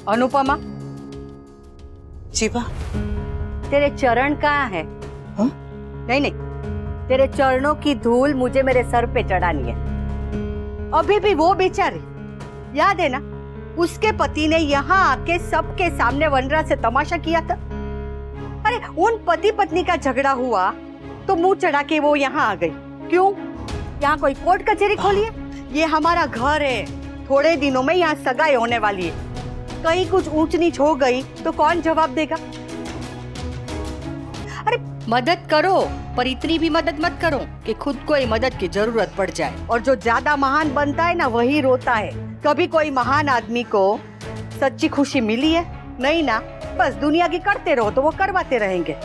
अनुपमा, जीवा, तेरे चरण कहाँ है? हाँ? नहीं नहीं, तेरे चरणों की धूल मुझे मेरे सर पे चढ़ानी है। अभी भी वो बेचारी, याद है ना, उसके पति ने यहाँ आके सबके सामने वनरा से तमाशा किया था। अरे उन पति पत्नी का झगड़ा हुआ तो मुंह चढ़ा के वो यहाँ आ गई। क्यों? यहाँ कोई कोर्ट कचहरी खोली है? ये हमारा घर है। थोड़े दिनों में यहाँ सगाई होने वाली है। कहीं कुछ ऊंच नीच हो गई तो कौन जवाब देगा? अरे मदद करो, पर इतनी भी मदद मत करो कि खुद को ही मदद की जरूरत पड़ जाए। और जो ज्यादा महान बनता है ना, वही रोता है। कभी कोई महान आदमी को सच्ची खुशी मिली है? नहीं ना। बस दुनिया की करते रहो तो वो करवाते रहेंगे।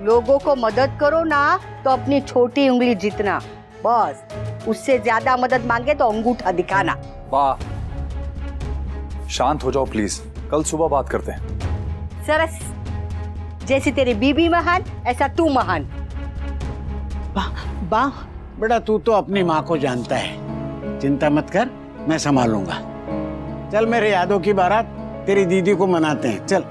लोगों को मदद करो ना तो अपनी छोटी उंगली जितना, बस। उससे ज्यादा मदद मांगे तो अंगूठा दिखाना। वाह, शांत हो जाओ प्लीज, कल सुबह बात करते हैं। सरस, जैसी तेरी बीबी महान, ऐसा तू महान। बा बेटा, तू तो अपनी माँ को जानता है, चिंता मत कर, मैं संभालूंगा। चल मेरे यादों की बारात तेरी दीदी को मनाते हैं, चल।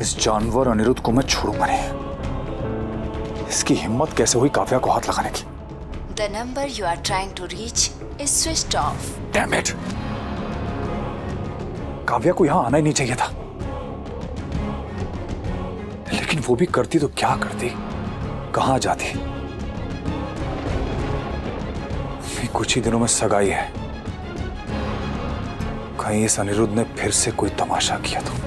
इस जानवर अनिरुद्ध को मैं छोड़ूंगा नहीं। इसकी हिम्मत कैसे हुई काव्या को हाथ लगाने की? The number you are trying to reach is switched off. Damn it! Kavya को यहां आना ही नहीं चाहिए था, लेकिन वो भी करती तो क्या करती, कहां जाती? कुछ ही दिनों में सगाई है, कहीं इस अनिरुद्ध ने फिर से कोई तमाशा किया तो।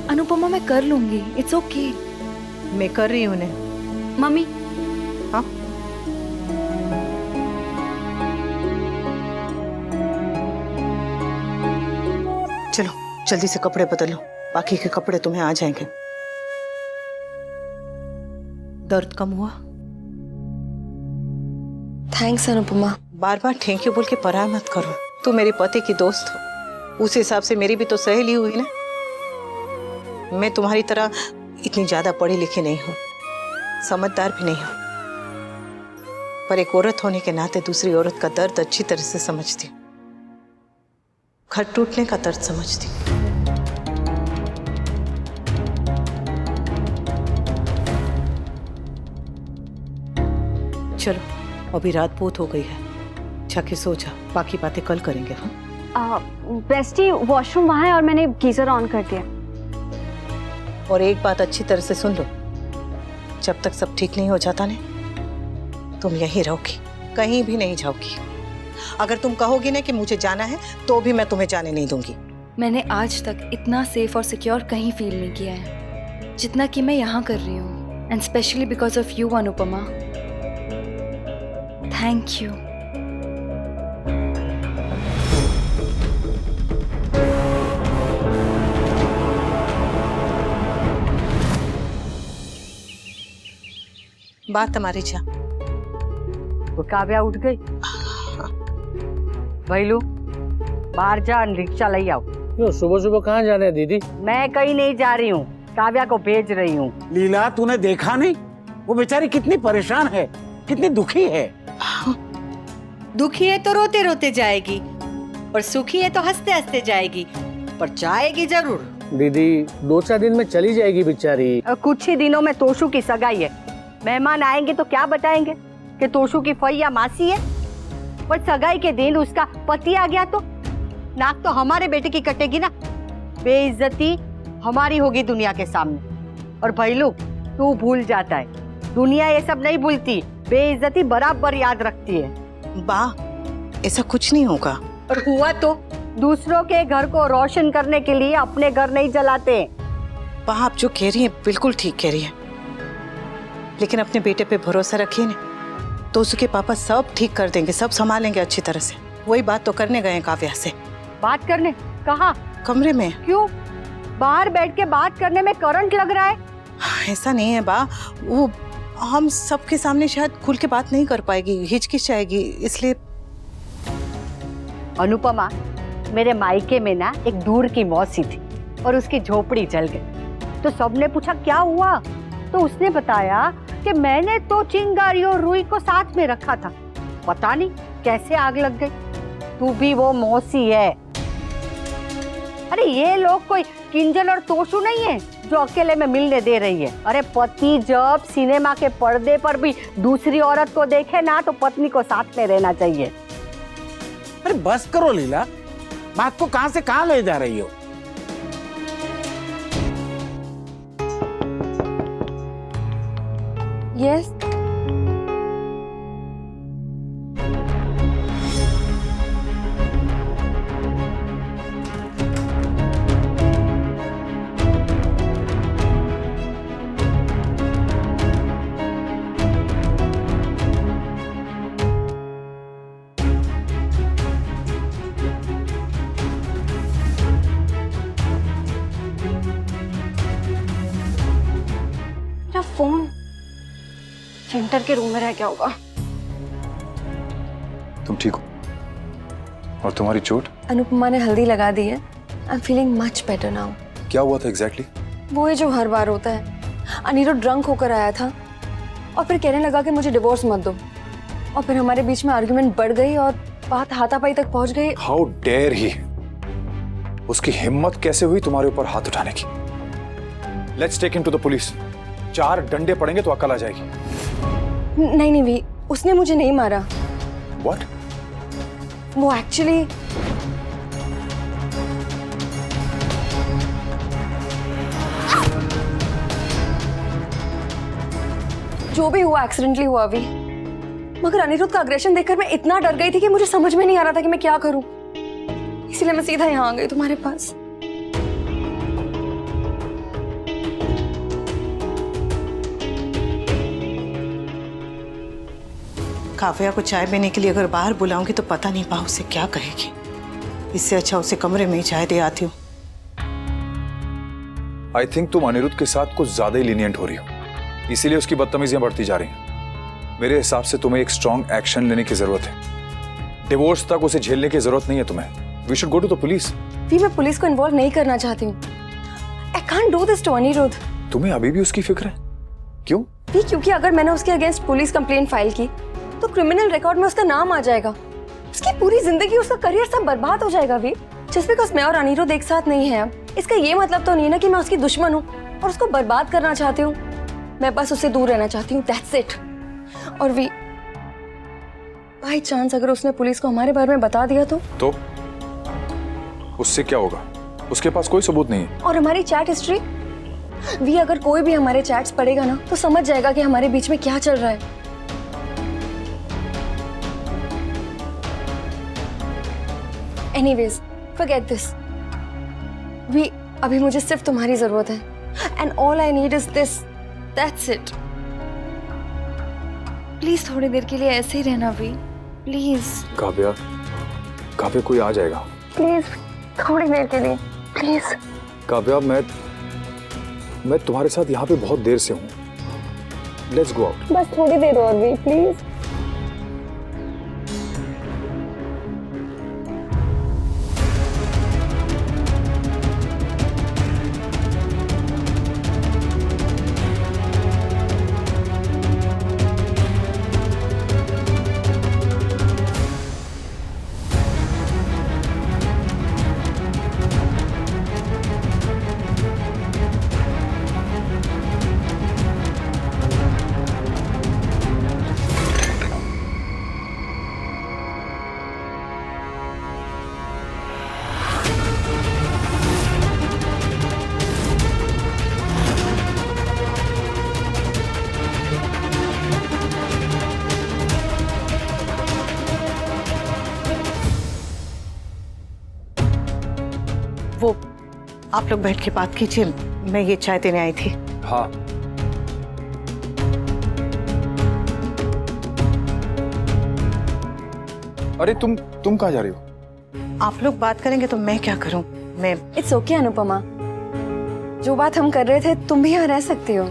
अनुपमा, मैं कर लूंगी, इट्स ओके। मैं कर रही हूँ उन्हें। मम्मी। हाँ? चलो जल्दी से कपड़े बदलो, बाकी के कपड़े तुम्हें आ जाएंगे। दर्द कम हुआ? Thanks Anupama. Bar bar thank you बोल के पराया मत करो। तू मेरे पति की दोस्त हो, उस हिसाब से मेरी भी तो सहेली हुई ना। मैं तुम्हारी तरह इतनी ज्यादा पढ़ी लिखी नहीं हूँ, समझदार भी नहीं हूँ, पर एक औरत होने के नाते दूसरी औरत का दर्द अच्छी तरह से समझती हूँ। घर टूटने का दर्द समझती हूँ। चलो, अभी रात बहुत हो गई है, जाके सो जा, बाकी बातें कल करेंगे। हाँ? बेस्टी, वॉशरूम वहाँ है और मैंने गीजर ऑन कर दिया। और एक बात अच्छी तरह से सुन लो, जब तक सब ठीक नहीं हो जाता ना, तुम यहीं रहोगी, कहीं भी नहीं जाओगी। अगर तुम कहोगी ना कि मुझे जाना है, तो भी मैं तुम्हें जाने नहीं दूंगी। मैंने आज तक इतना सेफ और सिक्योर कहीं फील नहीं किया है जितना कि मैं यहाँ कर रही हूँ, and specially because of you Anupama. Thank you. बात हमारी जा। वो काव्या उठ गई। भैलू, बाहर जा, रिक्शा ले आओ। क्यों सुबह सुबह कहाँ जाने हैं दीदी? मैं कहीं नहीं जा रही हूँ, काव्या को भेज रही हूँ। लीला, तूने देखा नहीं वो बेचारी कितनी परेशान है, कितनी दुखी है। दुखी है तो रोते रोते जाएगी, और सुखी है तो हंसते हंसते जाएगी, पर जाएगी जरूर। दीदी 2-4 दिन में चली जाएगी बेचारी। कुछ ही दिनों में तोशु की सगाई है। मेहमान आएंगे तो क्या बताएंगे कि तोशु की फई या मासी है? पर सगाई के दिन उसका पति आ गया तो नाक तो हमारे बेटे की कटेगी ना। बेइज्जती हमारी होगी दुनिया के सामने। और भैलू, तू भूल जाता है, दुनिया ये सब नहीं भूलती, बेइज्जती बराबर याद रखती है। बा, ऐसा कुछ नहीं होगा। और हुआ तो दूसरों के घर को रोशन करने के लिए अपने घर नहीं जलाते। बा, आप जो कह रही हैं बिल्कुल ठीक कह रही है, लेकिन अपने बेटे पे भरोसा रखिए ना। तो उसके पापा सब ठीक कर देंगे, सब संभालेंगे अच्छी तरह से। वही बात तो करने गए हैं काव्या से। बात करने कहाँ? कमरे में। क्यों? बाहर बैठ के बात करने में करंट लग रहा है। ऐसा नहीं है बा, वो हम सबके सामने शायद खुल के बात नहीं कर पाएगी, हिचकिच जाएगी, इसलिए। अनुपमा, मेरे मायके में ना एक दूर की मौसी थी और उसकी झोपड़ी जल गई। तो सबने पूछा क्या हुआ, तो उसने बताया कि मैंने तो चिंगारी और रुई को साथ में रखा था, पता नहीं कैसे आग लग गई। तू भी वो मौसी है। अरे ये लोग कोई किंजल और तोशु नहीं है जो अकेले में मिलने दे रही है। अरे पति जब सिनेमा के पर्दे पर भी दूसरी औरत को देखे ना, तो पत्नी को साथ में रहना चाहिए। अरे बस करो लीला, बात को कहां से कहां ले जा रही हो। यस मेरा फोन सेंटर के रूम में रह गया होगा। तुम ठीक हो? और तुम्हारी चोट? अनुपमा ने हल्दी लगा दी है। I am feeling much better now. क्या हुआ था एग्जैक्टली? वो है जो हर बार होता है। अनिरुद्ध ड्रंक होकर आया था और फिर कहने लगा कि मुझे डिवोर्स मत दो, और फिर हमारे बीच में आर्गुमेंट बढ़ गई और बात हाथापाई तक पहुंच गई। How dare he! उसकी हिम्मत कैसे हुई तुम्हारे ऊपर हाथ उठाने की? Let's take him to the police. 4 डंडे पड़ेंगे तो अकल आ जाएगी। नहीं नहीं भी, उसने मुझे नहीं मारा। What? वो एक्चुअली जो भी हुआ एक्सीडेंटली हुआ अभी, मगर अनिरुद्ध का अग्रेशन देखकर मैं इतना डर गई थी कि मुझे समझ में नहीं आ रहा था कि मैं क्या करूं। इसलिए मैं सीधा यहाँ आ गई तुम्हारे पास। काव्या को चाय पीने के लिए अगर बाहर बुलाऊंगी तो पता नहीं पाऊँ उसे क्या कहेगी। इससे अच्छा उसे कमरे में ही चाय दे आती हूँ। आई थिंक तुम अनिरुद्ध के साथ कुछ ज्यादा ही लीनियंट हो रही हो, इसीलिए उसकी बदतमीजियां बढ़ती जा रही हैं। मेरे हिसाब से तुम्हें एक स्ट्रॉन्ग एक्शन लेने की जरूरत है। डिवोर्स तक उसे झेलने की जरूरत नहीं है तुम्हें। We should go to the police. भी मैं पुलिस को इन्वॉल्व नहीं करना चाहती हूँ। I can't do this to Aniruddh. तुम्हें अभी भी उसकी फिक्र है? क्यों? भी क्योंकि अगर मैंने उसके अगेंस्ट पुलिस कंप्लेंट फाइल की तो क्रिमिनल रिकॉर्ड में उसका नाम आ जाएगा। उसकी पूरी जिंदगी, उसका करियर सब बर्बाद हो जाएगा। भी जस्ट बिकॉज मैं और अनिरुद्ध एक साथ नहीं है, इसका ये मतलब तो नहीं ना कि मैं उसकी दुश्मन हूँ और उसको बर्बाद करना चाहती हूँ। मैं बस उससे दूर रहना चाहती हूँ, दैट्स इट। और भी बाई चांस अगर उसने पुलिस को हमारे बारे में बता दिया तो उससे क्या होगा? उसके पास कोई सबूत नहीं है। और हमारी चैट हिस्ट्री, भी अगर कोई भी हमारे चैट्स पढ़ेगा ना तो समझ जाएगा कि हमारे बीच में क्या चल रहा है। Anyways, forget this. भी अभी मुझे सिर्फ तुम्हारी जरूरत है, and all I need is this. That's it. Please थोड़ी देर के लिए ऐसे ही रहना भी, प्लीज। काव्या, काव्या कोई आ जाएगा। प्लीज थोड़ी देर के लिए, प्लीज। काव्या, मैं तुम्हारे साथ यहाँ पे बहुत देर से हूँ। Let's go out. बस थोड़ी देर और भी, प्लीज। वो आप लोग बैठ के बात कीजिए, मैं ये चाय देने आई थी। हाँ, अरे तुम कहाँ जा रही हो? आप लोग बात करेंगे तो मैं क्या करूं? मैं इट्स ओके अनुपमा, जो बात हम कर रहे थे तुम भी यहाँ रह सकती हो।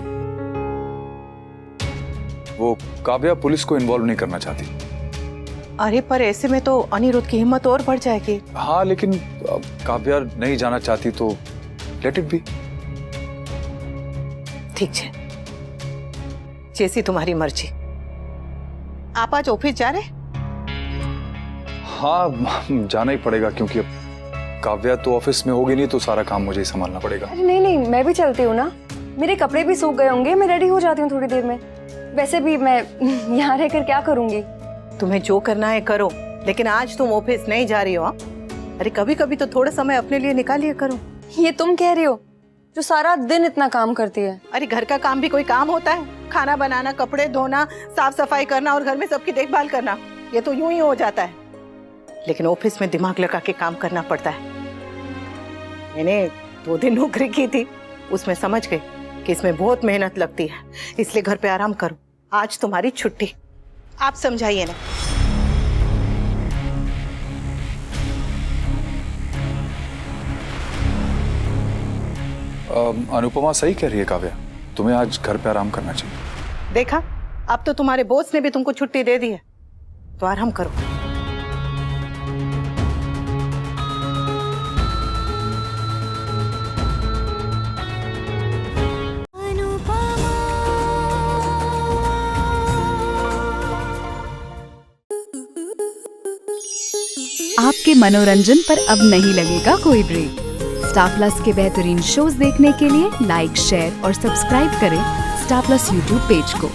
वो काव्या पुलिस को इन्वॉल्व नहीं करना चाहती। अरे पर ऐसे में तो अनिरुद्ध की हिम्मत और बढ़ जाएगी। हाँ लेकिन अब काव्या नहीं जाना चाहती तो लेट इट बी। ठीक है, जैसी तुम्हारी मर्जी। आप आज ऑफिस जा रहे? हाँ जाना ही पड़ेगा क्योंकि अब काव्या तो ऑफिस में होगी नहीं तो सारा काम मुझे ही संभालना पड़ेगा। अरे नहीं नहीं, मैं भी चलती हूँ ना, मेरे कपड़े भी सूख गए होंगे, मैं रेडी हो जाती हूँ थोड़ी देर में। वैसे भी मैं यहाँ रहकर क्या करूँगी? तुम्हें जो करना है करो, लेकिन आज तुम ऑफिस नहीं जा रही हो। अरे कभी कभी तो थोड़ा समय अपने लिए निकालिए करो। ये तुम कह रही हो जो सारा दिन इतना काम करती है? अरे घर का काम भी कोई काम होता है? खाना बनाना, कपड़े धोना, साफ सफाई करना और घर में सबकी देखभाल करना, ये तो यूं ही हो जाता है। लेकिन ऑफिस में दिमाग लगा के काम करना पड़ता है। मैंने 2 दिन नौकरी की थी, उसमें समझ गई कि इसमें बहुत मेहनत लगती है, इसलिए घर पे आराम करो। आज तुम्हारी छुट्टी, आप समझाइए ना। अनुपमा सही कह रही है काव्या, तुम्हें आज घर पे आराम करना चाहिए। देखा, अब तो तुम्हारे बॉस ने भी तुमको छुट्टी दे दी है, तो आराम करो। आपके मनोरंजन पर अब नहीं लगेगा कोई ब्रेक। स्टार प्लस के बेहतरीन शोज देखने के लिए लाइक, शेयर और सब्सक्राइब करें स्टार प्लस यूट्यूब पेज को।